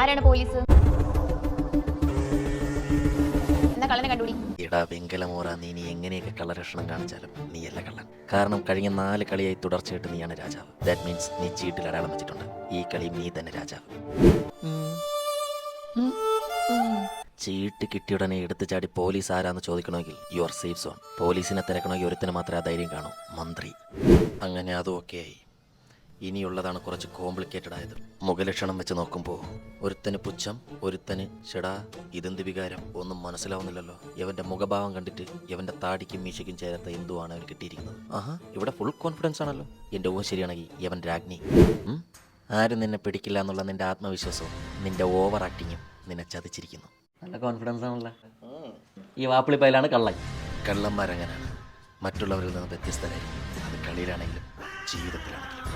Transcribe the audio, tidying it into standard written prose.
ആരാണ് പോലീസ്? എന്നാ കള്ളനെ കണ്ടുപിടി. എടാ വെങ്കലമോറ, നീ എങ്ങനെയൊക്കെ കള്ളലക്ഷണം കാണിച്ചാലും നീയല്ല കള്ളൻ. കാരണം കഴിഞ്ഞ 4 കളിയായി തുടർച്ചയായിട്ട് നീയാണ് രാജാവ്. ദാറ്റ് മീൻസ് നീ ചീട്ടിൽ അടയാളം വെച്ചിട്ടുണ്ട്. ഈ കളി നീ തന്നെ രാജാവ്. ചീട്ട് കിട്ടിയുടനെ എടുത്തു ചാടി പോലീസ് ആരാന്ന് ചോദിക്കണമെങ്കിൽ യു ആർ സേഫ് സോൺ. പോലീസിനെ തിരക്കണമെങ്കിൽ ഒരുത്തിന് മാത്രമേ ആ ധൈര്യം കാണൂ, മന്ത്രി. അങ്ങനെ അതും ഓക്കെ ആയി. ഇനിയുള്ളതാണ് കുറച്ച് കോംപ്ലിക്കേറ്റഡ് ആയത്. മുഖലക്ഷണം വെച്ച് നോക്കുമ്പോൾ ഒരുത്തന് പുച്ഛം, ഒരുത്തന് ഷെടാ ഇതെന്ത് വികാരം ഒന്നും മനസ്സിലാവുന്നില്ലല്ലോ. ഇവന്റെ മുഖഭാവം കണ്ടിട്ട് ഇവന്റെ താടിക്കും മീശയ്ക്കും ചേരാത്ത എന്തുവാണ് അവന് കിട്ടിയിരിക്കുന്നത്. ആഹാ, ഇവിടെ ഫുൾ കോൺഫിഡൻസ് ആണല്ലോ. എൻ്റെ ഊഹം ശരിയാണെങ്കിൽ ഇവൻ രാജ്ഞി. ആരും നിന്നെ പിടിക്കില്ല എന്നുള്ള നിന്റെ ആത്മവിശ്വാസവും നിന്റെ ഓവർ ആക്ടിങ്ങും നിന്നെ ചതിച്ചിരിക്കുന്നു. നല്ല കോൺഫിഡൻസ് ആണല്ലോ. ഈ വാപ്പിളിപ്പയിലാണ് കള്ളൻ. കള്ളന്മാരങ്ങനാണ്, മറ്റുള്ളവരിൽ നിന്ന് വ്യത്യസ്തരായിരിക്കും. അത് കളിയിലാണെങ്കിലും ജീവിതത്തിലാണെങ്കിലും.